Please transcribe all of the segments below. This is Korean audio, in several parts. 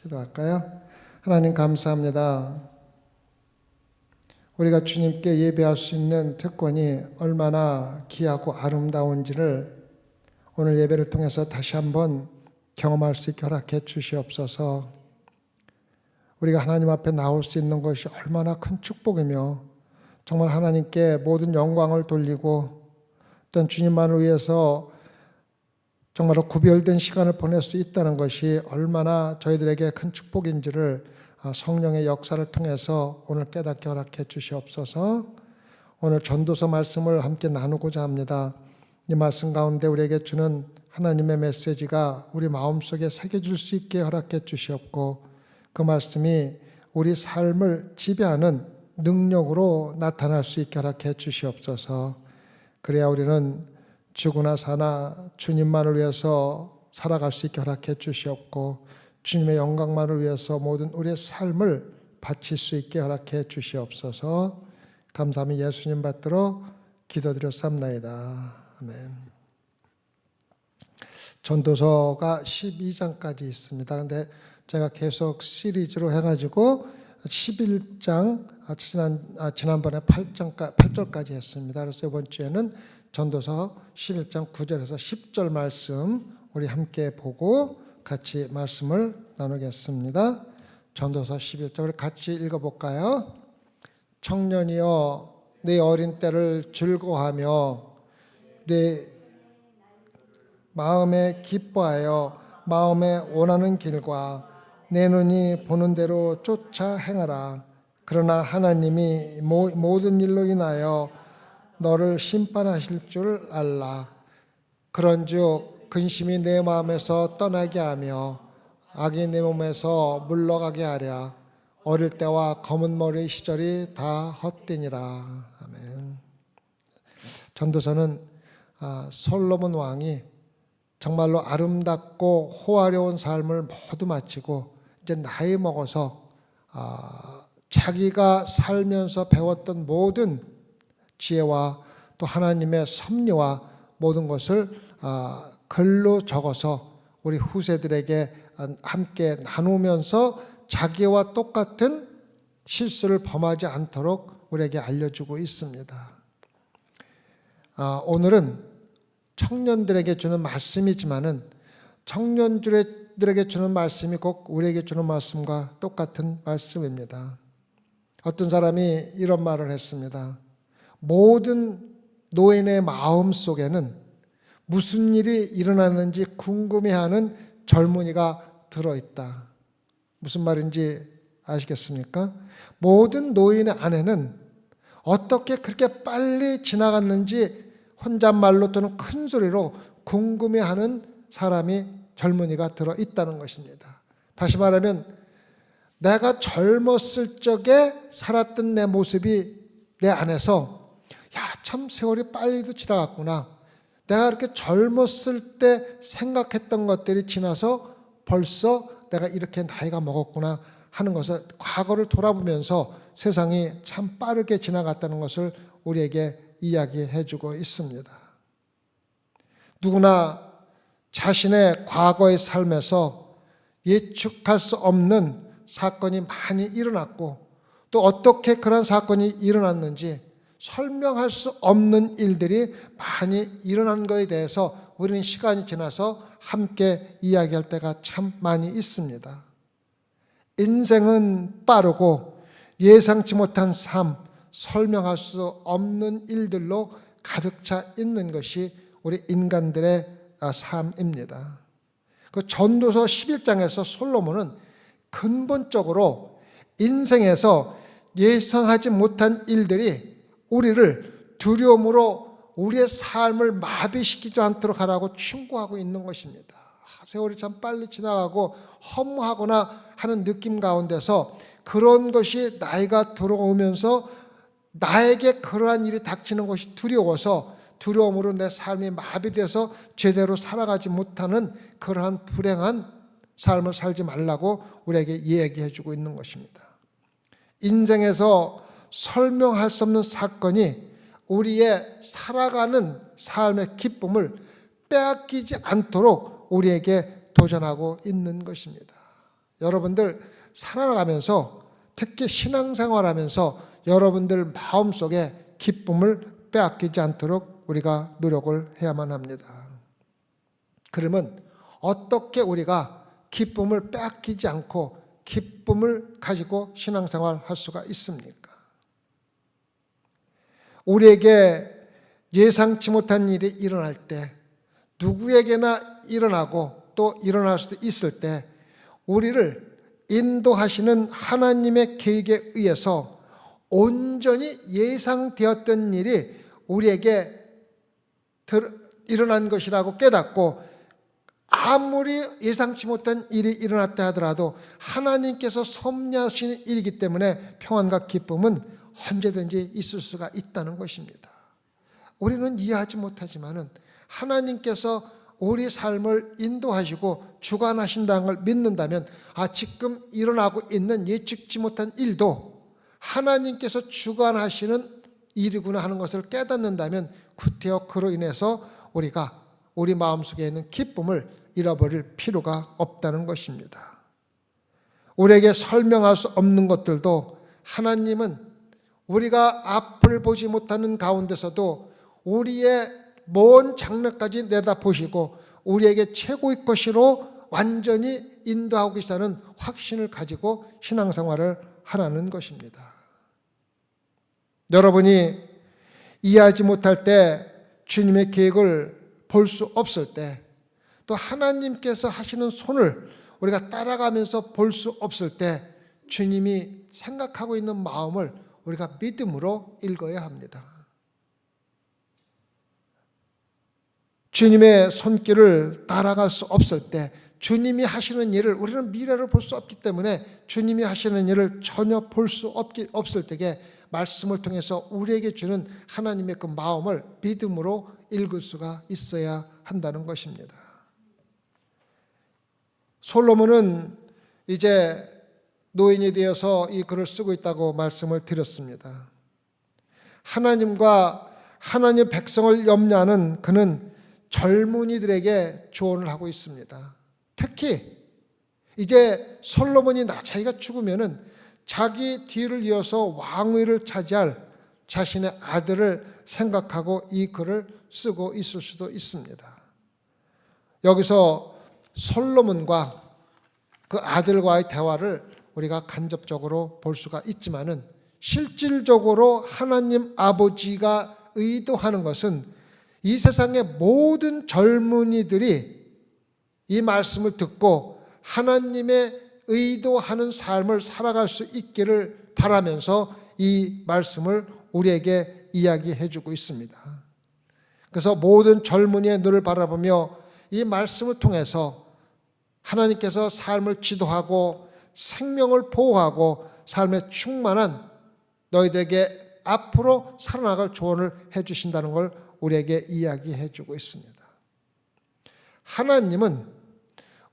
기도할까요? 하나님 감사합니다. 우리가 주님께 예배할 수 있는 특권이 얼마나 귀하고 아름다운지를 오늘 예배를 통해서 다시 한번 경험할 수 있게 허락해 주시옵소서. 우리가 하나님 앞에 나올 수 있는 것이 얼마나 큰 축복이며 정말 하나님께 모든 영광을 돌리고 어떤 주님만을 위해서 정말로 구별된 시간을 보낼 수 있다는 것이 얼마나 저희들에게 큰 축복인지를 성령의 역사를 통해서 오늘 깨닫게 허락해 주시옵소서. 오늘 전도서 말씀을 함께 나누고자 합니다. 이 말씀 가운데 우리에게 주는 하나님의 메시지가 우리 마음속에 새겨질 수 있게 허락해 주시옵고 그 말씀이 우리 삶을 지배하는 능력으로 나타날 수 있게 허락해 주시옵소서. 그래야 우리는 죽으나 사나 주님만을 위해서 살아갈 수 있게 허락해 주시옵고 주님의 영광만을 위해서 모든 우리의 삶을 바칠 수 있게 허락해 주시옵소서. 감사함이 예수님 받들어 기도드렸사옵나이다. 아멘. 전도서가 12장까지 있습니다. 근데 제가 계속 시리즈로 해가지고 11장, 지난번에 8절까지 했습니다. 그래서 이번 주에는 전도서 11장 9절에서 10절 말씀 우리 함께 보고 같이 말씀을 나누겠습니다. 전도서 11절 우리 같이 읽어볼까요? 청년이여 내 어린 때를 즐거워하며 내 마음에 기뻐하여 마음에 원하는 길과 내 눈이 보는 대로 쫓아 행하라. 그러나 하나님이 모든 일로 인하여 너를 심판하실 줄 알라. 그런즉 근심이 내 마음에서 떠나게 하며 악이 내 몸에서 물러가게 하랴. 어릴 때와 검은 머리 시절이 다 헛되니라. 아멘. 전도서는 솔로몬 왕이 정말로 아름답고 호화로운 삶을 모두 마치고 이제 나이 먹어서 자기가 살면서 배웠던 모든 지혜와 또 하나님의 섭리와 모든 것을 글로 적어서 우리 후세들에게 함께 나누면서 자기와 똑같은 실수를 범하지 않도록 우리에게 알려주고 있습니다. 오늘은 청년들에게 주는 말씀이지만은 청년들에게 주는 말씀이 꼭 우리에게 주는 말씀과 똑같은 말씀입니다. 어떤 사람이 이런 말을 했습니다. 모든 노인의 마음 속에는 무슨 일이 일어났는지 궁금해하는 젊은이가 들어있다. 무슨 말인지 아시겠습니까? 모든 노인의 안에는 어떻게 그렇게 빨리 지나갔는지 혼잣말로 또는 큰 소리로 궁금해하는 사람이 젊은이가 들어있다는 것입니다. 다시 말하면 내가 젊었을 적에 살았던 내 모습이 내 안에서 참 세월이 빨리도 지나갔구나. 내가 그렇게 젊었을 때 생각했던 것들이 지나서 벌써 내가 이렇게 나이가 먹었구나 하는 것을 과거를 돌아보면서 세상이 참 빠르게 지나갔다는 것을 우리에게 이야기해 주고 있습니다. 누구나 자신의 과거의 삶에서 예측할 수 없는 사건이 많이 일어났고 또 어떻게 그런 사건이 일어났는지 설명할 수 없는 일들이 많이 일어난 것에 대해서 우리는 시간이 지나서 함께 이야기할 때가 참 많이 있습니다. 인생은 빠르고 예상치 못한 삶, 설명할 수 없는 일들로 가득 차 있는 것이 우리 인간들의 삶입니다. 그 전도서 11장에서 솔로몬은 근본적으로 인생에서 예상하지 못한 일들이 우리를 두려움으로 우리의 삶을 마비시키지 않도록 하라고 충고하고 있는 것입니다. 세월이 참 빨리 지나가고 허무하거나 하는 느낌 가운데서 그런 것이 나이가 들어오면서 나에게 그러한 일이 닥치는 것이 두려워서 두려움으로 내 삶이 마비돼서 제대로 살아가지 못하는 그러한 불행한 삶을 살지 말라고 우리에게 이야기해 주고 있는 것입니다. 인생에서 설명할 수 없는 사건이 우리의 살아가는 삶의 기쁨을 빼앗기지 않도록 우리에게 도전하고 있는 것입니다. 여러분들 살아가면서 특히 신앙생활하면서 여러분들 마음속에 기쁨을 빼앗기지 않도록 우리가 노력을 해야만 합니다. 그러면 어떻게 우리가 기쁨을 빼앗기지 않고 기쁨을 가지고 신앙생활 할 수가 있습니까? 우리에게 예상치 못한 일이 일어날 때, 누구에게나 일어나고 또 일어날 수도 있을 때 우리를 인도하시는 하나님의 계획에 의해서 온전히 예상되었던 일이 우리에게 일어난 것이라고 깨닫고, 아무리 예상치 못한 일이 일어났다 하더라도 하나님께서 섭리하시는 일이기 때문에 평안과 기쁨은 언제든지 있을 수가 있다는 것입니다. 우리는 이해하지 못하지만은 하나님께서 우리 삶을 인도하시고 주관하신다는 걸 믿는다면, 지금 일어나고 있는 예측치 못한 일도 하나님께서 주관하시는 일이구나 하는 것을 깨닫는다면 구태여 그로 인해서 우리가 우리 마음속에 있는 기쁨을 잃어버릴 필요가 없다는 것입니다. 우리에게 설명할 수 없는 것들도 하나님은 우리가 앞을 보지 못하는 가운데서도 우리의 먼 장래까지 내다보시고 우리에게 최고의 것으로 완전히 인도하고 계시다는 확신을 가지고 신앙생활을 하라는 것입니다. 여러분이 이해하지 못할 때, 주님의 계획을 볼 수 없을 때, 또 하나님께서 하시는 손을 우리가 따라가면서 볼 수 없을 때 주님이 생각하고 있는 마음을 우리가 믿음으로 읽어야 합니다. 주님의 손길을 따라갈 수 없을 때, 주님이 하시는 일을, 우리는 미래를 볼 수 없기 때문에 주님이 하시는 일을 전혀 볼 수 없을 때에 말씀을 통해서 우리에게 주는 하나님의 그 마음을 믿음으로 읽을 수가 있어야 한다는 것입니다. 솔로몬은 이제 노인이 되어서 이 글을 쓰고 있다고 말씀을 드렸습니다. 하나님과 하나님의 백성을 염려하는 그는 젊은이들에게 조언을 하고 있습니다. 특히 이제 솔로몬이 자기가 죽으면은 자기 뒤를 이어서 왕위를 차지할 자신의 아들을 생각하고 이 글을 쓰고 있을 수도 있습니다. 여기서 솔로몬과 그 아들과의 대화를 우리가 간접적으로 볼 수가 있지만은, 실질적으로 하나님 아버지가 의도하는 것은 이 세상의 모든 젊은이들이 이 말씀을 듣고 하나님의 의도하는 삶을 살아갈 수 있기를 바라면서 이 말씀을 우리에게 이야기해 주고 있습니다. 그래서 모든 젊은이의 눈을 바라보며 이 말씀을 통해서 하나님께서 삶을 지도하고 생명을 보호하고 삶에 충만한 너희들에게 앞으로 살아나갈 조언을 해 주신다는 걸 우리에게 이야기해 주고 있습니다. 하나님은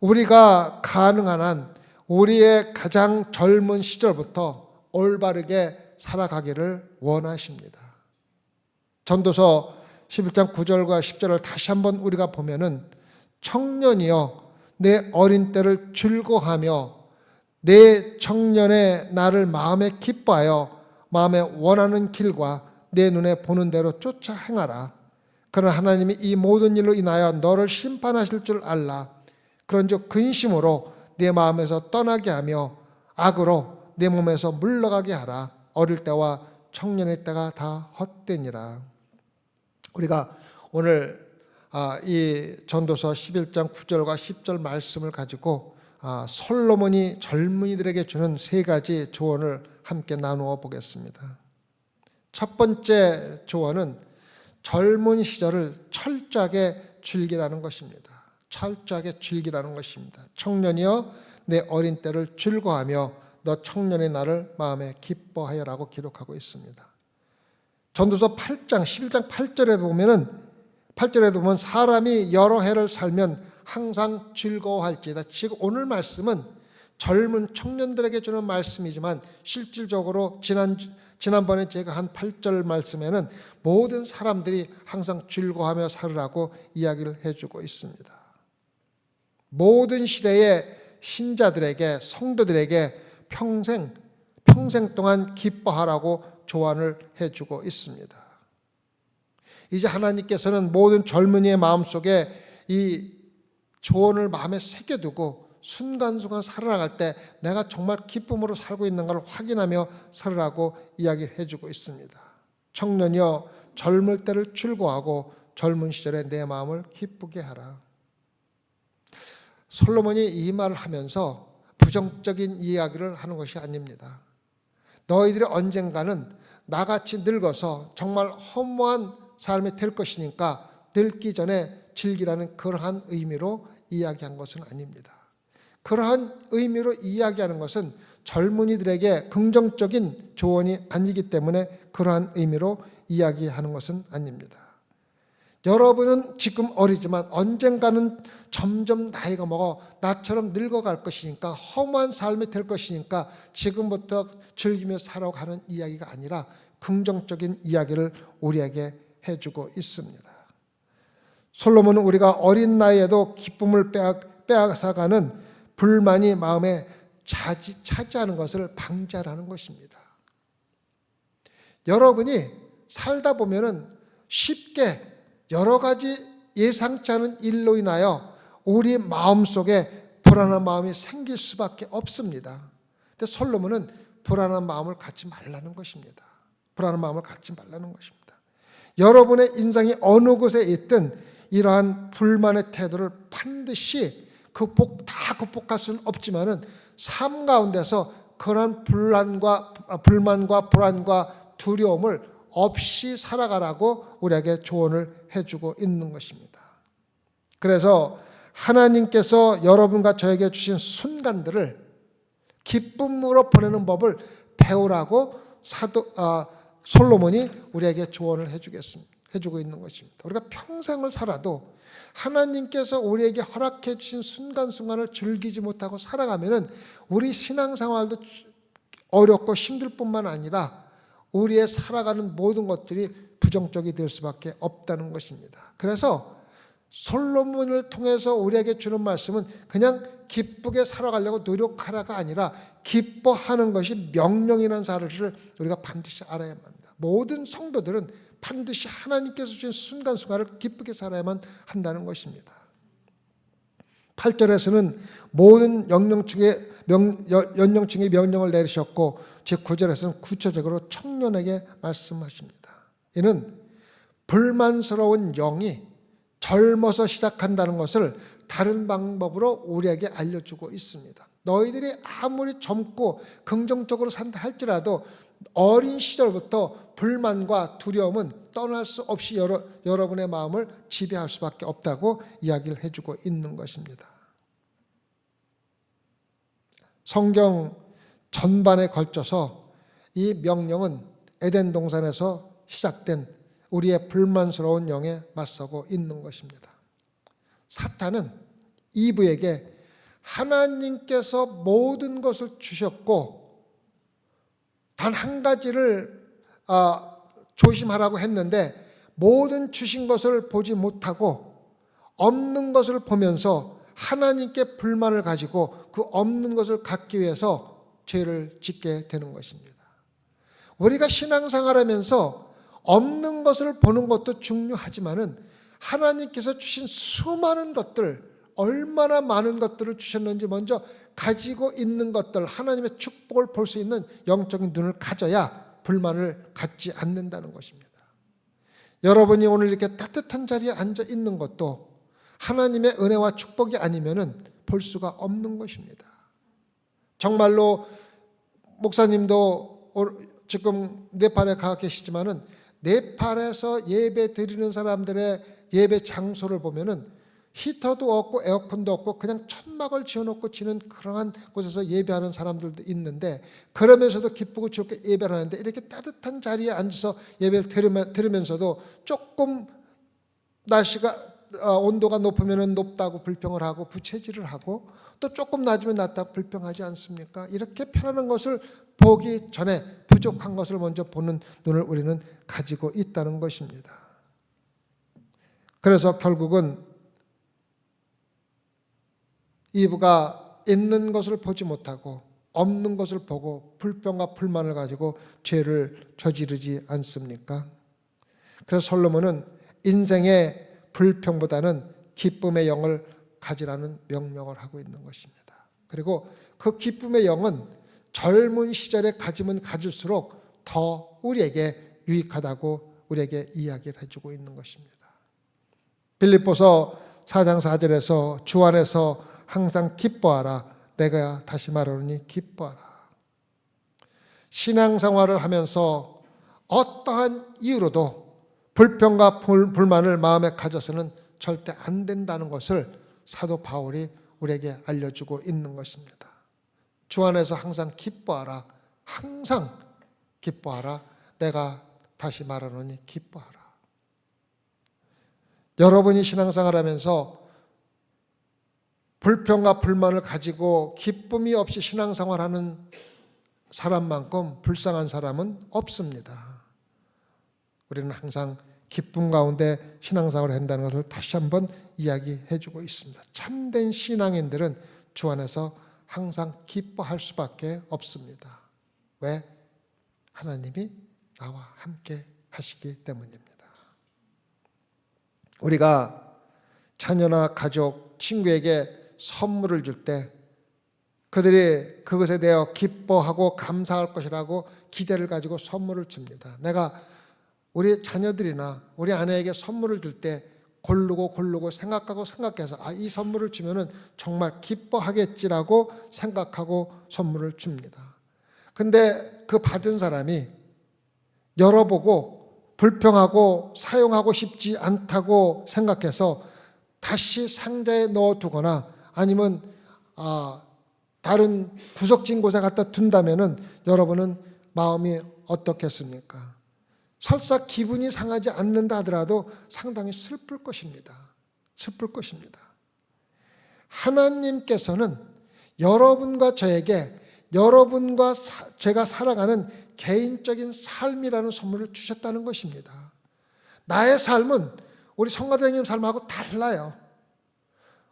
우리가 가능한 한 우리의 가장 젊은 시절부터 올바르게 살아가기를 원하십니다. 전도서 11장 9절과 10절을 다시 한번 우리가 보면은, 청년이여 내 어린 때를 즐거워하며 내 청년의 나를 마음에 기뻐하여 마음에 원하는 길과 내 눈에 보는 대로 쫓아 행하라. 그러나 하나님이 이 모든 일로 인하여 너를 심판하실 줄 알라. 그런즉 근심으로 내 마음에서 떠나게 하며 악으로 내 몸에서 물러가게 하라. 어릴 때와 청년의 때가 다 헛되니라. 우리가 오늘 이 전도서 11장 9절과 10절 말씀을 가지고 솔로몬이 젊은이들에게 주는 세 가지 조언을 함께 나누어 보겠습니다. 첫 번째 조언은 젊은 시절을 철저하게 즐기라는 것입니다. 철저하게 즐기라는 것입니다. 청년이여 내 어린 때를 즐거워하며 너 청년의 날을 마음에 기뻐하여라고 기록하고 있습니다. 전도서 8장 11장 8절에 보면 사람이 여러 해를 살면 항상 즐거워할지다. 지금 오늘 말씀은 젊은 청년들에게 주는 말씀이지만 실질적으로 지난번에 제가 한 8절 말씀에는 모든 사람들이 항상 즐거워하며 살으라고 이야기를 해주고 있습니다. 모든 시대에 신자들에게, 성도들에게 평생 동안 기뻐하라고 조언을 해주고 있습니다. 이제 하나님께서는 모든 젊은이의 마음속에 이 조언을 마음에 새겨두고 순간순간 살아나갈 때 내가 정말 기쁨으로 살고 있는 걸 확인하며 살으라고 이야기를 해주고 있습니다. 청년이여 젊을 때를 즐거워하고 젊은 시절에 내 마음을 기쁘게 하라. 솔로몬이 이 말을 하면서 부정적인 이야기를 하는 것이 아닙니다. 너희들이 언젠가는 나같이 늙어서 정말 허무한 삶이 될 것이니까 늙기 전에 즐기라는 그러한 의미로 이야기한 것은 아닙니다. 그러한 의미로 이야기하는 것은 젊은이들에게 긍정적인 조언이 아니기 때문에 그러한 의미로 이야기하는 것은 아닙니다. 여러분은 지금 어리지만 언젠가는 점점 나이가 먹어 나처럼 늙어갈 것이니까 허무한 삶이 될 것이니까 지금부터 즐기며 살아가는 이야기가 아니라 긍정적인 이야기를 우리에게 해주고 있습니다. 솔로몬은 우리가 어린 나이에도 기쁨을 빼앗아가는 불만이 마음에 차지하는 것을 방지하라는 것입니다. 여러분이 살다 보면은 쉽게 여러 가지 예상치 않은 일로 인하여 우리 마음속에 불안한 마음이 생길 수밖에 없습니다. 근데 솔로몬은 불안한 마음을 갖지 말라는 것입니다. 불안한 마음을 갖지 말라는 것입니다. 여러분의 인생이 어느 곳에 있든 이러한 불만의 태도를 반드시 다 극복할 수는 없지만은 삶 가운데서 그런 불만과 불안과 두려움을 없이 살아가라고 우리에게 조언을 해주고 있는 것입니다. 그래서 하나님께서 여러분과 저에게 주신 순간들을 기쁨으로 보내는 법을 배우라고 솔로몬이 우리에게 조언을 해주고 있는 것입니다. 우리가 평생을 살아도 하나님께서 우리에게 허락해 주신 순간순간을 즐기지 못하고 살아가면은 우리 신앙생활도 어렵고 힘들 뿐만 아니라 우리의 살아가는 모든 것들이 부정적이 될 수밖에 없다는 것입니다. 그래서 솔로몬을 통해서 우리에게 주는 말씀은 그냥 기쁘게 살아가려고 노력하라가 아니라 기뻐하는 것이 명령이라는 사실을 우리가 반드시 알아야만 합니다. 모든 성도들은 반드시 하나님께서 주신 순간순간을 기쁘게 살아야만 한다는 것입니다. 8절에서는 모든 연령층의 명령을 내리셨고 제9절에서는 구체적으로 청년에게 말씀하십니다. 이는 불만스러운 영이 젊어서 시작한다는 것을 다른 방법으로 우리에게 알려주고 있습니다. 너희들이 아무리 젊고 긍정적으로 산다 할지라도 어린 시절부터 불만과 두려움은 떠날 수 없이 여러분의 마음을 지배할 수밖에 없다고 이야기를 해주고 있는 것입니다. 성경 전반에 걸쳐서 이 명령은 에덴 동산에서 시작된 우리의 불만스러운 영에 맞서고 있는 것입니다. 사탄은 이브에게 하나님께서 모든 것을 주셨고 단 한 가지를 조심하라고 했는데 모든 주신 것을 보지 못하고 없는 것을 보면서 하나님께 불만을 가지고 그 없는 것을 갖기 위해서 죄를 짓게 되는 것입니다. 우리가 신앙생활하면서 없는 것을 보는 것도 중요하지만은 하나님께서 주신 수많은 것들, 얼마나 많은 것들을 주셨는지 먼저 가지고 있는 것들, 하나님의 축복을 볼 수 있는 영적인 눈을 가져야 불만을 갖지 않는다는 것입니다. 여러분이 오늘 이렇게 따뜻한 자리에 앉아 있는 것도 하나님의 은혜와 축복이 아니면은 볼 수가 없는 것입니다. 정말로 목사님도 지금 네팔에 가 계시지만은 네팔에서 예배 드리는 사람들의 예배 장소를 보면은 히터도 없고 에어컨도 없고 그냥 천막을 지어놓고 지는 그러한 곳에서 예배하는 사람들도 있는데 그러면서도 기쁘고 즐겁게 예배를 하는데 이렇게 따뜻한 자리에 앉아서 예배를 들으면서도 조금 날씨가 온도가 높으면 높다고 불평을 하고 부채질을 하고 또 조금 낮으면 낮다고 불평하지 않습니까? 이렇게 편안한 것을 보기 전에 부족한 것을 먼저 보는 눈을 우리는 가지고 있다는 것입니다. 그래서 결국은 이브가 있는 것을 보지 못하고 없는 것을 보고 불평과 불만을 가지고 죄를 저지르지 않습니까? 그래서 솔로몬은 인생의 불평보다는 기쁨의 영을 가지라는 명령을 하고 있는 것입니다. 그리고 그 기쁨의 영은 젊은 시절에 가지면 가질수록 더 우리에게 유익하다고 우리에게 이야기를 해주고 있는 것입니다. 빌립보서 4장 4절에서 주 안에서 항상 기뻐하라. 내가 다시 말하노니 기뻐하라. 신앙생활을 하면서 어떠한 이유로도 불평과 불만을 마음에 가져서는 절대 안 된다는 것을 사도 바울이 우리에게 알려주고 있는 것입니다. 주 안에서 항상 기뻐하라. 항상 기뻐하라. 내가 다시 말하노니 기뻐하라. 여러분이 신앙생활 하면서 불평과 불만을 가지고 기쁨이 없이 신앙생활하는 사람만큼 불쌍한 사람은 없습니다. 우리는 항상 기쁨 가운데 신앙생활을 한다는 것을 다시 한번 이야기해 주고 있습니다. 참된 신앙인들은 주 안에서 항상 기뻐할 수밖에 없습니다. 왜? 하나님이 나와 함께 하시기 때문입니다. 우리가 자녀나 가족, 친구에게 선물을 줄 때 그들이 그것에 대해 기뻐하고 감사할 것이라고 기대를 가지고 선물을 줍니다. 내가 우리 자녀들이나 우리 아내에게 선물을 줄 때 고르고 생각해서 이 선물을 주면은 정말 기뻐하겠지라고 생각하고 선물을 줍니다. 근데 그 받은 사람이 열어보고 불평하고 사용하고 싶지 않다고 생각해서 다시 상자에 넣어두거나 아니면 다른 구석진 곳에 갖다 둔다면은 여러분은 마음이 어떻겠습니까? 설사 기분이 상하지 않는다 하더라도 상당히 슬플 것입니다. 슬플 것입니다. 하나님께서는 여러분과 저에게 여러분과 제가 살아가는 개인적인 삶이라는 선물을 주셨다는 것입니다. 나의 삶은 우리 성가대님 삶하고 달라요.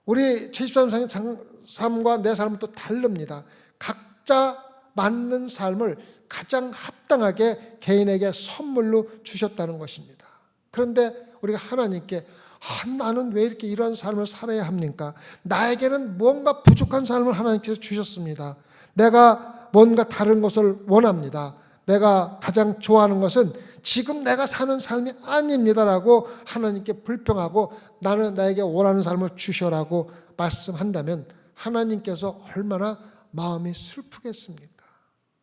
우리 73세의 삶과 내 삶은 또 다릅니다. 각자 맞는 삶을 가장 합당하게 개인에게 선물로 주셨다는 것입니다. 그런데 우리가 하나님께 나는 왜 이렇게 이런 삶을 살아야 합니까? 나에게는 뭔가 부족한 삶을 하나님께서 주셨습니다. 내가 뭔가 다른 것을 원합니다. 내가 가장 좋아하는 것은 지금 내가 사는 삶이 아닙니다라고 하나님께 불평하고 나는 나에게 원하는 삶을 주셔라고 말씀한다면 하나님께서 얼마나 마음이 슬프겠습니까?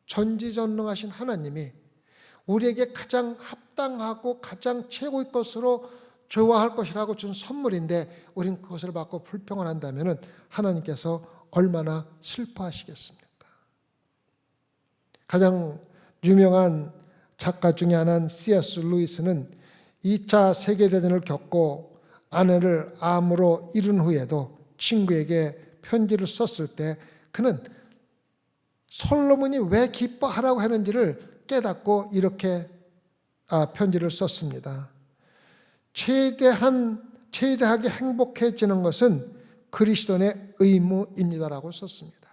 전지전능하신 하나님이 우리에게 가장 합당하고 가장 최고의 것으로 좋아할 것이라고 준 선물인데 우린 그것을 받고 불평을 한다면 하나님께서 얼마나 슬퍼하시겠습니까? 가장 유명한 작가 중에 하나인 C.S. 루이스는 2차 세계대전을 겪고 아내를 암으로 잃은 후에도 친구에게 편지를 썼을 때 그는 솔로몬이 왜 기뻐하라고 하는지를 깨닫고 이렇게 편지를 썼습니다. 최대하게 행복해지는 것은 그리스도인의 의무입니다라고 썼습니다.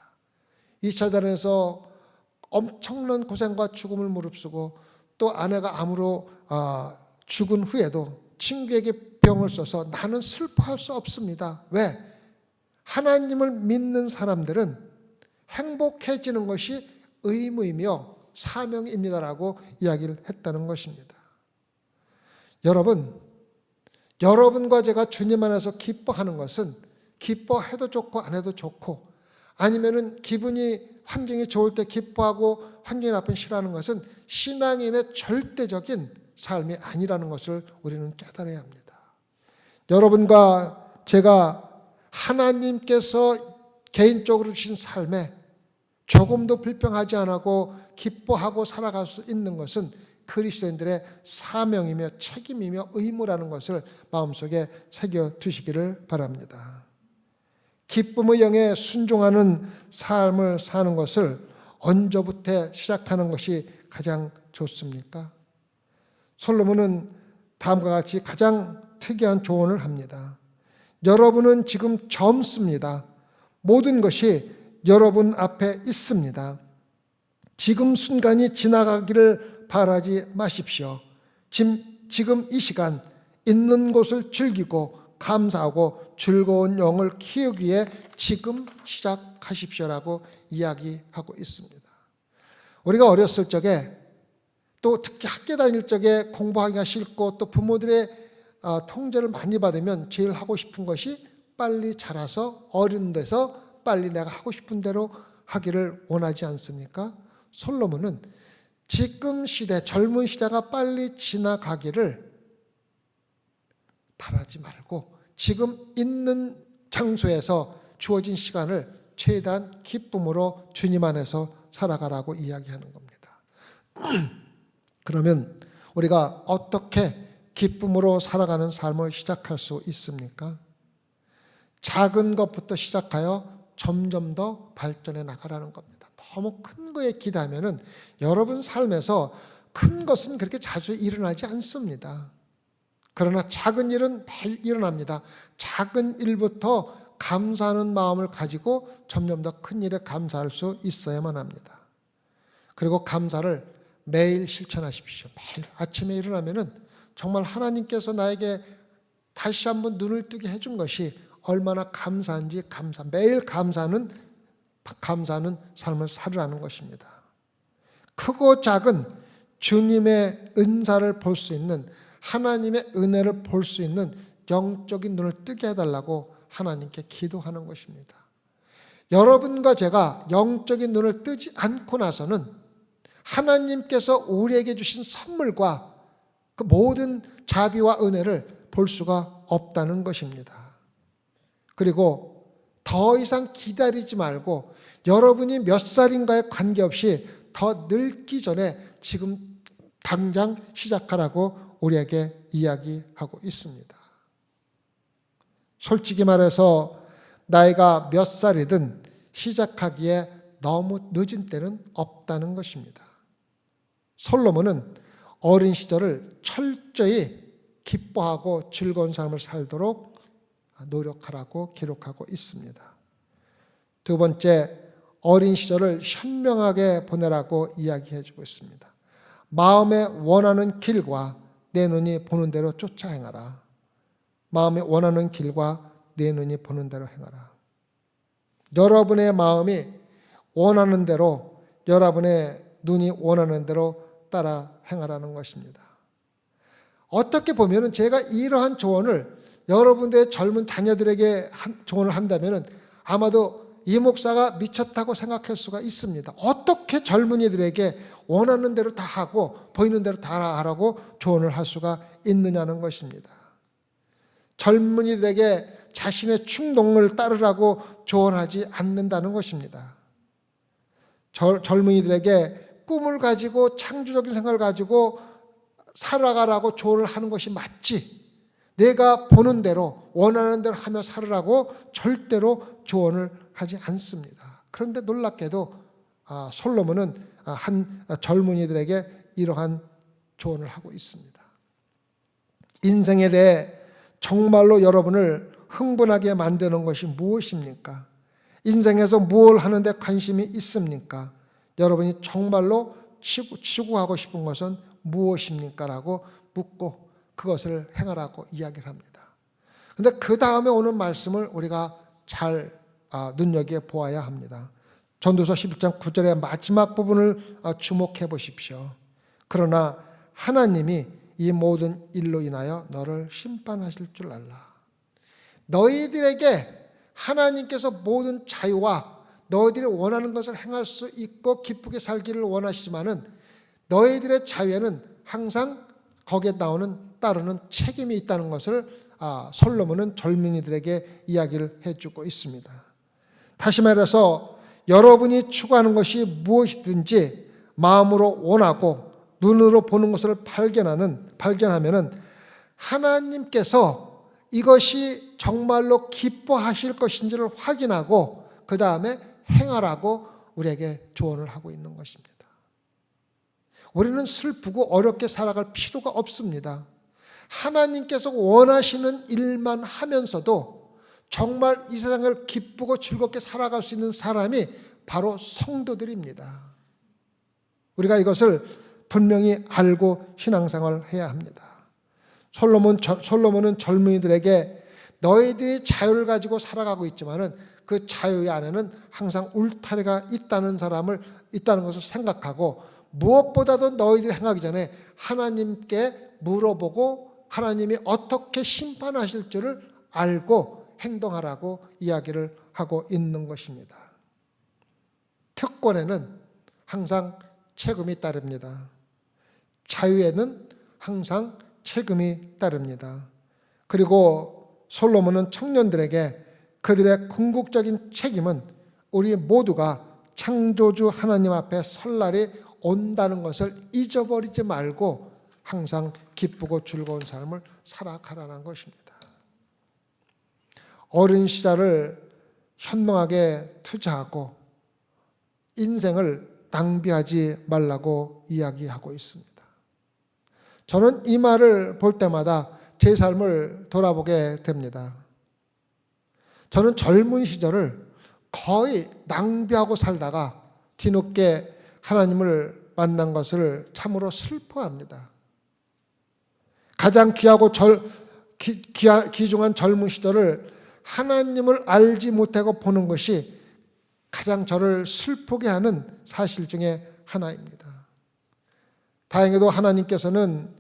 2차 대전에서 엄청난 고생과 죽음을 무릅쓰고 또 아내가 암으로 죽은 후에도 친구에게 병을 써서 나는 슬퍼할 수 없습니다. 왜? 하나님을 믿는 사람들은 행복해지는 것이 의무이며 사명입니다라고 이야기를 했다는 것입니다. 여러분과 제가 주님 안에서 기뻐하는 것은 기뻐해도 좋고 안 해도 좋고 아니면은 환경이 좋을 때 기뻐하고 환경이 나쁘면 싫어하는 것은 신앙인의 절대적인 삶이 아니라는 것을 우리는 깨달아야 합니다. 여러분과 제가 하나님께서 개인적으로 주신 삶에 조금도 불평하지 않고 기뻐하고 살아갈 수 있는 것은 그리스도인들의 사명이며 책임이며 의무라는 것을 마음속에 새겨두시기를 바랍니다. 기쁨의 영에 순종하는 삶을 사는 것을 언제부터 시작하는 것이 가장 좋습니까? 솔로몬은 다음과 같이 가장 특이한 조언을 합니다. 여러분은 지금 젊습니다. 모든 것이 여러분 앞에 있습니다. 지금 순간이 지나가기를 바라지 마십시오. 지금 이 시간 있는 곳을 즐기고 감사하고 즐거운 영을 키우기에 지금 시작하십시오라고 이야기하고 있습니다. 우리가 어렸을 적에 또 특히 학교 다닐 적에 공부하기가 싫고 또 부모들의 통제를 많이 받으면 제일 하고 싶은 것이 빨리 자라서 어른 돼서 빨리 내가 하고 싶은 대로 하기를 원하지 않습니까? 솔로몬은 지금 시대, 젊은 시대가 빨리 지나가기를 바라지 말고 지금 있는 장소에서 주어진 시간을 최대한 기쁨으로 주님 안에서 살아가라고 이야기하는 겁니다. 그러면 우리가 어떻게 기쁨으로 살아가는 삶을 시작할 수 있습니까? 작은 것부터 시작하여 점점 더 발전해 나가라는 겁니다. 너무 큰 거에 기대하면은 여러분 삶에서 큰 것은 그렇게 자주 일어나지 않습니다. 그러나 작은 일은 매일 일어납니다. 작은 일부터 감사하는 마음을 가지고 점점 더 큰 일에 감사할 수 있어야만 합니다. 그리고 감사를 매일 실천하십시오. 매일 아침에 일어나면은 정말 하나님께서 나에게 다시 한번 눈을 뜨게 해준 것이 얼마나 감사한지 매일 감사하는 삶을 살으라는 것입니다. 크고 작은 주님의 은사를 볼 수 있는, 하나님의 은혜를 볼 수 있는 영적인 눈을 뜨게 해달라고 하나님께 기도하는 것입니다. 여러분과 제가 영적인 눈을 뜨지 않고 나서는 하나님께서 우리에게 주신 선물과 그 모든 자비와 은혜를 볼 수가 없다는 것입니다. 그리고 더 이상 기다리지 말고 여러분이 몇 살인가에 관계없이 더 늙기 전에 지금 당장 시작하라고 우리에게 이야기하고 있습니다. 솔직히 말해서 나이가 몇 살이든 시작하기에 너무 늦은 때는 없다는 것입니다. 솔로몬은 어린 시절을 철저히 기뻐하고 즐거운 삶을 살도록 노력하라고 기록하고 있습니다. 두 번째, 어린 시절을 현명하게 보내라고 이야기해주고 있습니다. 마음에 원하는 길과 내 눈이 보는 대로 쫓아 행하라. 마음에 원하는 길과 내 눈이 보는 대로 행하라. 여러분의 마음이 원하는 대로, 여러분의 눈이 원하는 대로 따라 행하라는 것입니다. 어떻게 보면 제가 이러한 조언을 여러분들의 젊은 자녀들에게 조언을 한다면 아마도 이 목사가 미쳤다고 생각할 수가 있습니다. 어떻게 젊은이들에게 원하는 대로 다 하고 보이는 대로 다 하라고 조언을 할 수가 있느냐는 것입니다. 젊은이들에게 자신의 충동을 따르라고 조언하지 않는다는 것입니다. 젊은이들에게 꿈을 가지고 창조적인 생각을 가지고 살아가라고 조언을 하는 것이 맞지, 내가 보는 대로 원하는 대로 하며 살으라고 절대로 조언을 하지 않습니다. 그런데 놀랍게도 솔로몬은 한 젊은이들에게 이러한 조언을 하고 있습니다. 인생에 대해 정말로 여러분을 흥분하게 만드는 것이 무엇입니까? 인생에서 무엇을 하는데 관심이 있습니까? 여러분이 정말로 추구하고 싶은 것은 무엇입니까? 라고 묻고 그것을 행하라고 이야기를 합니다. 그런데 그 다음에 오는 말씀을 우리가 잘 눈여겨보아야 합니다. 전도서 11장 9절의 마지막 부분을 주목해 보십시오. 그러나 하나님이 이 모든 일로 인하여 너를 심판하실 줄 알라. 너희들에게 하나님께서 모든 자유와 너희들이 원하는 것을 행할 수 있고 기쁘게 살기를 원하시지만은 너희들의 자유에는 항상 거기에 따르는 책임이 있다는 것을 솔로몬은 젊은이들에게 이야기를 해주고 있습니다. 다시 말해서 여러분이 추구하는 것이 무엇이든지 마음으로 원하고 눈으로 보는 것을 발견하면은 하나님께서 이것이 정말로 기뻐하실 것인지를 확인하고 그 다음에 행하라고 우리에게 조언을 하고 있는 것입니다. 우리는 슬프고 어렵게 살아갈 필요가 없습니다. 하나님께서 원하시는 일만 하면서도 정말 이 세상을 기쁘고 즐겁게 살아갈 수 있는 사람이 바로 성도들입니다. 우리가 이것을 분명히 알고 신앙생활을 해야 합니다. 솔로몬은 젊은이들에게 너희들이 자유를 가지고 살아가고 있지만은 그 자유 안에는 항상 울타리가 있다는 것을 생각하고, 무엇보다도 너희들이 행하기 전에 하나님께 물어보고 하나님이 어떻게 심판하실 줄을 알고 행동하라고 이야기를 하고 있는 것입니다. 특권에는 항상 책임이 따릅니다. 자유에는 항상 책임이 따릅니다. 그리고 솔로몬은 청년들에게 그들의 궁극적인 책임은 우리 모두가 창조주 하나님 앞에 설 날이 온다는 것을 잊어버리지 말고 항상 기쁘고 즐거운 삶을 살아가라는 것입니다. 어린 시절을 현명하게 투자하고 인생을 낭비하지 말라고 이야기하고 있습니다. 저는 이 말을 볼 때마다 제 삶을 돌아보게 됩니다. 저는 젊은 시절을 거의 낭비하고 살다가 뒤늦게 하나님을 만난 것을 참으로 슬퍼합니다. 가장 귀하고 귀중한 젊은 시절을 하나님을 알지 못하고 보는 것이 가장 저를 슬프게 하는 사실 중에 하나입니다. 다행히도 하나님께서는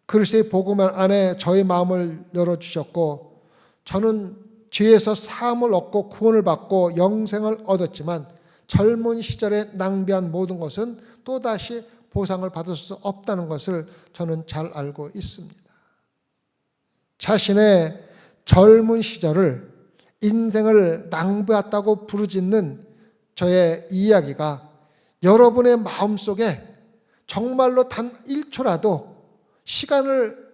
그리스도의 복음 안에 저의 마음을 열어주셨고, 저는 죄에서 사함을 얻고 구원을 받고 영생을 얻었지만 젊은 시절에 낭비한 모든 것은 또다시 보상을 받을 수 없다는 것을 저는 잘 알고 있습니다. 자신의 젊은 시절을 인생을 낭비했다고 부르짖는 저의 이야기가 여러분의 마음속에 정말로 단 1초라도 시간을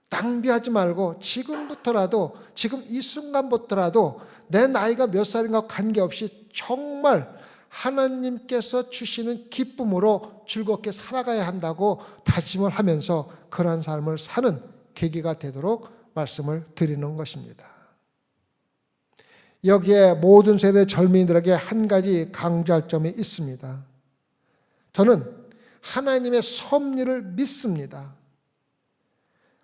낭비하지 말고 지금부터라도, 지금 이 순간부터라도 내 나이가 몇 살인가 관계없이 정말 하나님께서 주시는 기쁨으로 즐겁게 살아가야 한다고 다짐을 하면서 그러한 삶을 사는 계기가 되도록 말씀을 드리는 것입니다. 여기에 모든 세대 젊은이들에게 한 가지 강조할 점이 있습니다. 저는 하나님의 섭리를 믿습니다.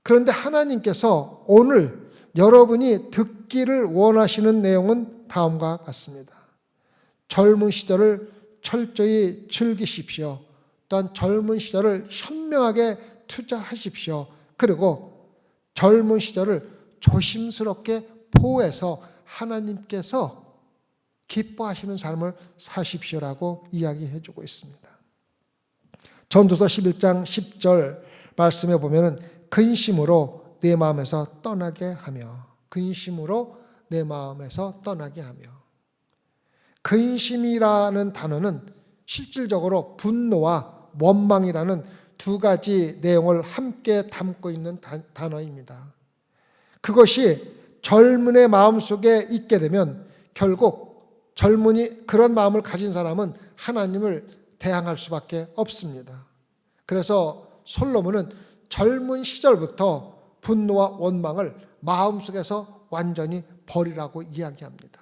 그런데 하나님께서 오늘 여러분이 듣기를 원하시는 내용은 다음과 같습니다. 젊은 시절을 철저히 즐기십시오. 또한 젊은 시절을 현명하게 투자하십시오. 그리고 젊은 시절을 조심스럽게 보호해서 하나님께서 기뻐하시는 삶을 사십시오라고 이야기해 주고 있습니다. 전도서 11장 10절 말씀에 보면은 근심으로 내 마음에서 떠나게 하며, 근심으로 내 마음에서 떠나게 하며. 근심이라는 단어는 실질적으로 분노와 원망이라는 두 가지 내용을 함께 담고 있는 단어입니다. 그것이 젊은의 마음속에 있게 되면 결국 그런 마음을 가진 사람은 하나님을 대항할 수밖에 없습니다. 그래서 솔로몬은 젊은 시절부터 분노와 원망을 마음속에서 완전히 버리라고 이야기합니다.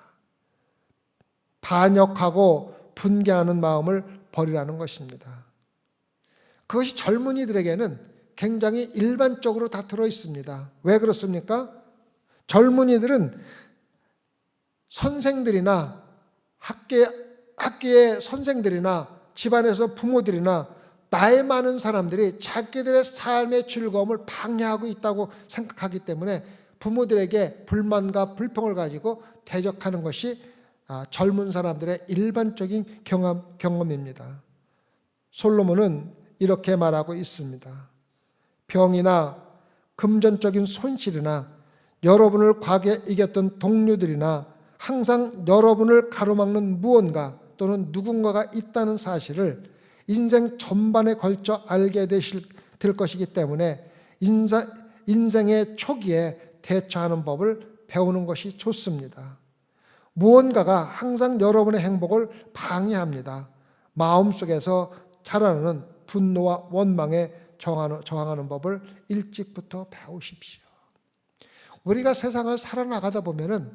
반역하고 분개하는 마음을 버리라는 것입니다. 그것이 젊은이들에게는 굉장히 일반적으로 다 들어 있습니다. 왜 그렇습니까? 젊은이들은 선생들이나 학교의 선생들이나 집안에서 부모들이나 나이 많은 사람들이 자기들의 삶의 즐거움을 방해하고 있다고 생각하기 때문에 부모들에게 불만과 불평을 가지고 대적하는 것이 젊은 사람들의 일반적인 경험입니다. 솔로몬은 이렇게 말하고 있습니다. 병이나 금전적인 손실이나 여러분을 과거에 이겼던 동료들이나 항상 여러분을 가로막는 무언가 또는 누군가가 있다는 사실을 인생 전반에 걸쳐 알게 될 것이기 때문에 인생의 초기에 대처하는 법을 배우는 것이 좋습니다. 무언가가 항상 여러분의 행복을 방해합니다. 마음속에서 자라나는 분노와 원망에 저항하는 법을 일찍부터 배우십시오. 우리가 세상을 살아나가다 보면은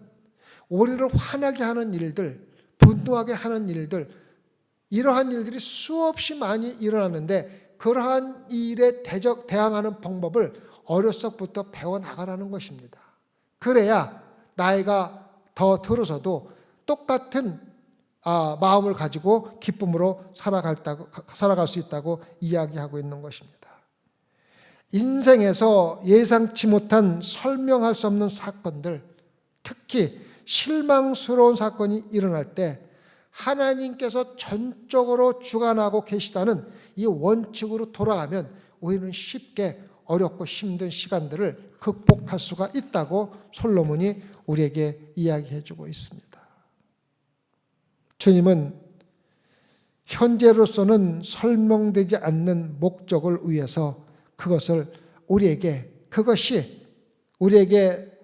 우리를 화나게 하는 일들, 분노하게 하는 일들, 이러한 일들이 수없이 많이 일어나는데 그러한 일에 대항하는 방법을 어려서부터 배워나가라는 것입니다. 그래야 나이가 더 들어서도 똑같은 마음을 가지고 기쁨으로 살아갈 수 있다고 이야기하고 있는 것입니다. 인생에서 예상치 못한 설명할 수 없는 사건들, 특히 실망스러운 사건이 일어날 때 하나님께서 전적으로 주관하고 계시다는 이 원칙으로 돌아가면 우리는 쉽게 어렵고 힘든 시간들을 극복할 수가 있다고 솔로몬이 우리에게 이야기해 주고 있습니다. 주님은 현재로서는 설명되지 않는 목적을 위해서 그것이 우리에게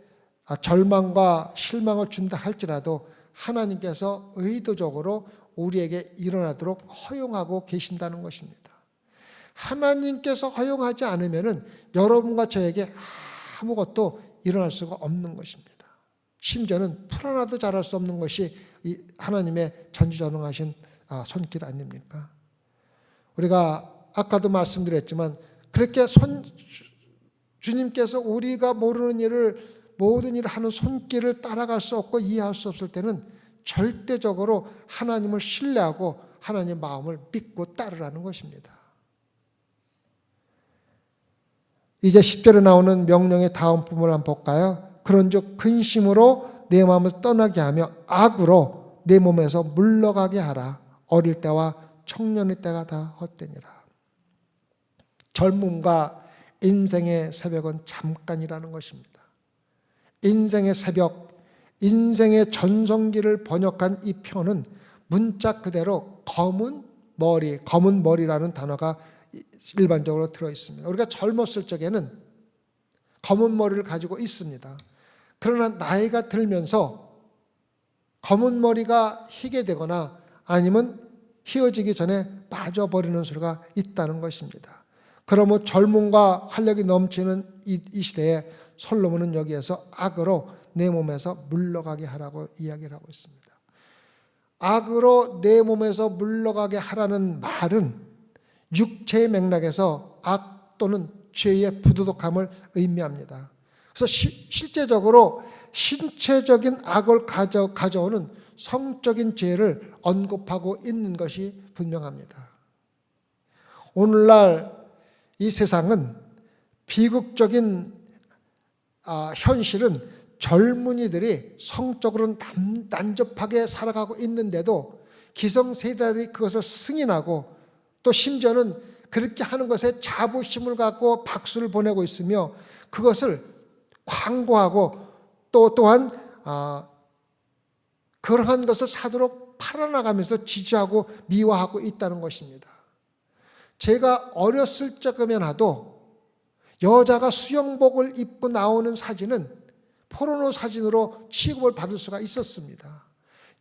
절망과 실망을 준다 할지라도 하나님께서 의도적으로 우리에게 일어나도록 허용하고 계신다는 것입니다. 하나님께서 허용하지 않으면은 여러분과 저에게 아무것도 일어날 수가 없는 것입니다. 심지어는 풀 하나도 자랄 수 없는 것이 이 하나님의 전지전능하신 손길 아닙니까? 우리가 아까도 말씀드렸지만 그렇게 주님께서 우리가 모르는 모든 일을 하는 손길을 따라갈 수 없고 이해할 수 없을 때는 절대적으로 하나님을 신뢰하고 하나님의 마음을 믿고 따르라는 것입니다. 이제 10절에 나오는 명령의 다음 부분을 한번 볼까요? 그런즉 근심으로 내 마음을 떠나게 하며 악으로 내 몸에서 물러가게 하라. 어릴 때와 청년의 때가 다 헛되니라. 젊음과 인생의 새벽은 잠깐이라는 것입니다. 인생의 새벽, 인생의 전성기를 번역한 이 표현은 문자 그대로 검은 머리라는 단어가 일반적으로 들어있습니다. 우리가 젊었을 적에는 검은 머리를 가지고 있습니다. 그러나 나이가 들면서 검은 머리가 희게 되거나 아니면 휘어지기 전에 빠져버리는 수가 있다는 것입니다. 그러므로 젊음과 활력이 넘치는 이 시대에 솔로몬은 여기에서 악으로 내 몸에서 물러가게 하라고 이야기를 하고 있습니다. 악으로 내 몸에서 물러가게 하라는 말은 육체의 맥락에서 악 또는 죄의 부도덕함을 의미합니다. 그래서 실제적으로 신체적인 악을 가져오는 성적인 죄를 언급하고 있는 것이 분명합니다. 오늘날 이 세상은 비극적인 현실은 젊은이들이 성적으로 난잡하게 살아가고 있는데도 기성세대들이 그것을 승인하고 또 심지어는 그렇게 하는 것에 자부심을 갖고 박수를 보내고 있으며 그것을 광고하고 또한 그러한 것을 사도록 팔아나가면서 지지하고 미화하고 있다는 것입니다. 제가 어렸을 적이면 하도 여자가 수영복을 입고 나오는 사진은 포르노 사진으로 취급을 받을 수가 있었습니다.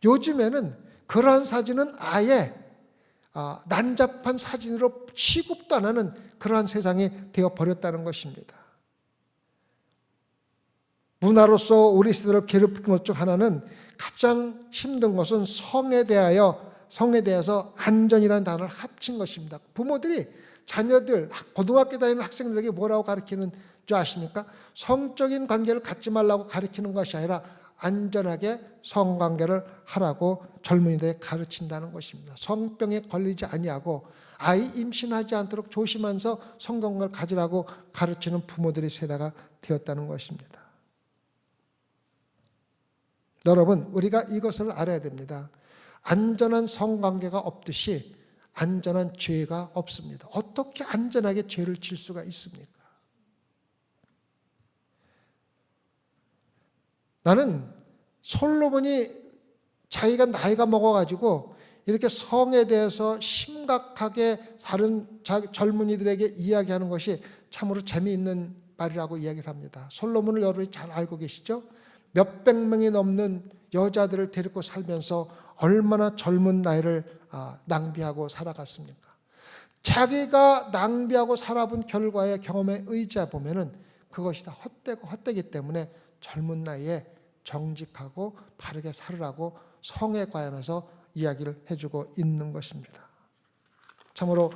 요즘에는 그러한 사진은 아예 난잡한 사진으로 취급도 안 하는 그러한 세상이 되어버렸다는 것입니다. 문화로서 우리 시대를 괴롭히는 것 중 하나는 가장 힘든 것은 성에 대해서 안전이라는 단어를 합친 것입니다. 부모들이 자녀들, 고등학교 다니는 학생들에게 뭐라고 가르치는 줄 아십니까? 성적인 관계를 갖지 말라고 가르치는 것이 아니라 안전하게 성관계를 하라고 젊은이들에게 가르친다는 것입니다. 성병에 걸리지 아니하고 아이 임신하지 않도록 조심하면서 성관계를 가지라고 가르치는 부모들의 세대가 되었다는 것입니다. 여러분, 우리가 이것을 알아야 됩니다. 안전한 성관계가 없듯이 안전한 죄가 없습니다. 어떻게 안전하게 죄를 질 수가 있습니까? 나는 솔로몬이 자기가 나이가 먹어가지고 이렇게 성에 대해서 심각하게 다른 젊은이들에게 이야기하는 것이 참으로 재미있는 말이라고 이야기를 합니다. 솔로몬을 여러분이 잘 알고 계시죠? 몇백 명이 넘는 여자들을 데리고 살면서 얼마나 젊은 나이를 낭비하고 살아갔습니까? 자기가 낭비하고 살아본 결과의 경험에 의지해 보면은 그것이 다 헛되기 때문에 젊은 나이에 정직하고 바르게 살으라고 성에 관해서 이야기를 해주고 있는 것입니다. 참으로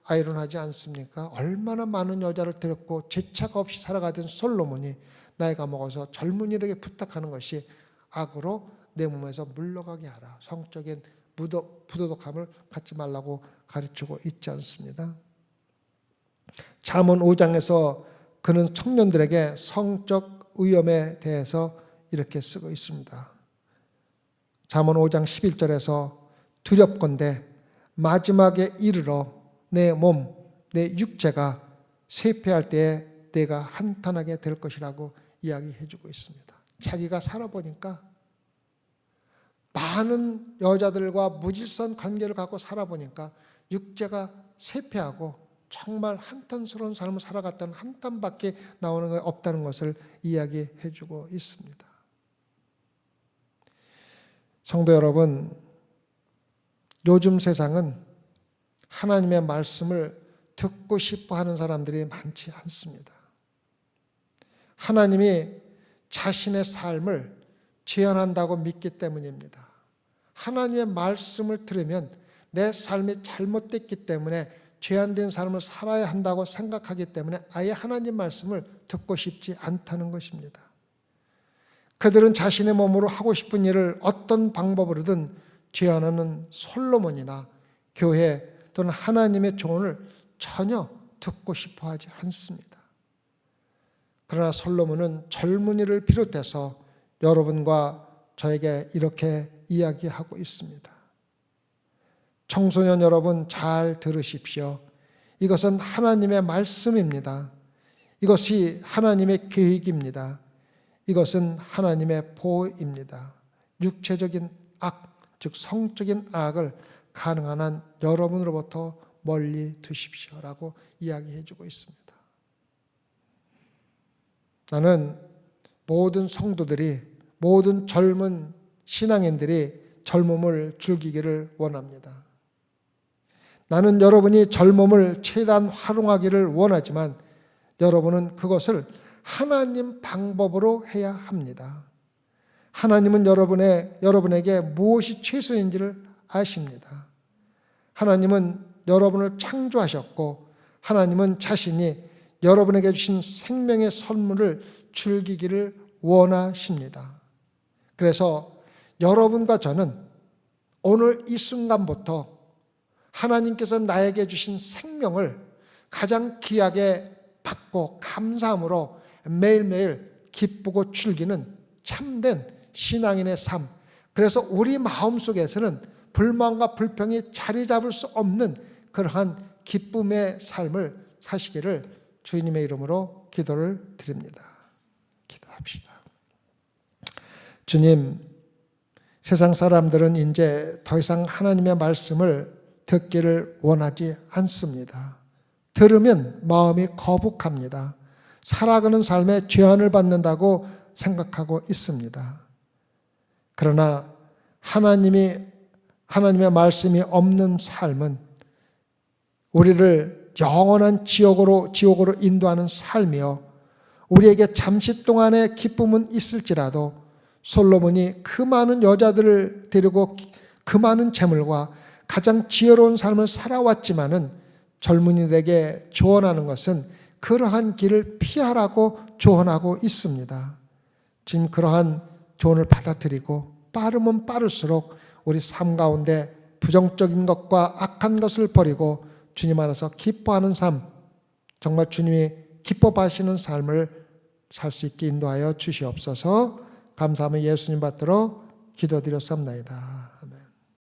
아이러니하지 않습니까? 얼마나 많은 여자를 데렸고 죄책 없이 살아가던 솔로몬이 나이가 먹어서 젊은이들에게 부탁하는 것이 악으로 내 몸에서 물러가게 하라. 성적인 부도덕함을 갖지 말라고 가르치고 있지 않습니다. 잠언 5장에서 그는 청년들에게 성적 위험에 대해서 이렇게 쓰고 있습니다. 잠언 5장 11절에서 두렵건대 마지막에 이르러 내 몸, 내 육체가 쇠퇴할 때에 내가 한탄하게 될 것이라고 이야기해 주고 있습니다. 자기가 살아보니까 많은 여자들과 무질서한 관계를 갖고 살아보니까 육체가 쇠퇴하고 정말 한탄스러운 삶을 살아갔다는 한탄밖에 나오는 게 없다는 것을 이야기해 주고 있습니다. 성도 여러분, 요즘 세상은 하나님의 말씀을 듣고 싶어 하는 사람들이 많지 않습니다. 하나님이 자신의 삶을 제한한다고 믿기 때문입니다. 하나님의 말씀을 들으면 내 삶이 잘못됐기 때문에 제한된 삶을 살아야 한다고 생각하기 때문에 아예 하나님 말씀을 듣고 싶지 않다는 것입니다. 그들은 자신의 몸으로 하고 싶은 일을 어떤 방법으로든 제한하는 솔로몬이나 교회 또는 하나님의 조언을 전혀 듣고 싶어 하지 않습니다. 그러나 솔로몬은 젊은이를 비롯해서 여러분과 저에게 이렇게 이야기하고 있습니다. 청소년 여러분 잘 들으십시오. 이것은 하나님의 말씀입니다. 이것이 하나님의 계획입니다. 이것은 하나님의 보호입니다. 육체적인 악, 즉 성적인 악을 가능한 한 여러분으로부터 멀리 두십시오라고 이야기해 주고 있습니다. 나는 모든 성도들이, 모든 젊은 신앙인들이 젊음을 즐기기를 원합니다. 나는 여러분이 젊음을 최대한 활용하기를 원하지만 여러분은 그것을 하나님 방법으로 해야 합니다. 하나님은 여러분에게 무엇이 최선인지를 아십니다. 하나님은 여러분을 창조하셨고 하나님은 자신이 여러분에게 주신 생명의 선물을 즐기기를 원하십니다. 그래서 여러분과 저는 오늘 이 순간부터 하나님께서 나에게 주신 생명을 가장 귀하게 받고 감사함으로 매일매일 기쁘고 즐기는 참된 신앙인의 삶, 그래서 우리 마음속에서는 불만과 불평이 자리 잡을 수 없는 그러한 기쁨의 삶을 사시기를 주님의 이름으로 기도를 드립니다. 기도합시다. 주님, 세상 사람들은 이제 더 이상 하나님의 말씀을 듣기를 원하지 않습니다. 들으면 마음이 거북합니다. 살아가는 삶에 죄안을 받는다고 생각하고 있습니다. 그러나 하나님의 말씀이 없는 삶은 우리를 영원한 지옥으로 인도하는 삶이요, 우리에게 잠시 동안의 기쁨은 있을지라도 솔로몬이 그 많은 여자들을 데리고 그 많은 재물과 가장 지혜로운 삶을 살아왔지만은 젊은이들에게 조언하는 것은 그러한 길을 피하라고 조언하고 있습니다. 지금 그러한 조언을 받아들이고 빠르면 빠를수록 우리 삶 가운데 부정적인 것과 악한 것을 버리고 주님 안에서 기뻐하는 삶, 정말 주님이 기뻐하시는 삶을 살 수 있게 인도하여 주시옵소서. 감사하며 예수님 받들어 기도드렸습니다.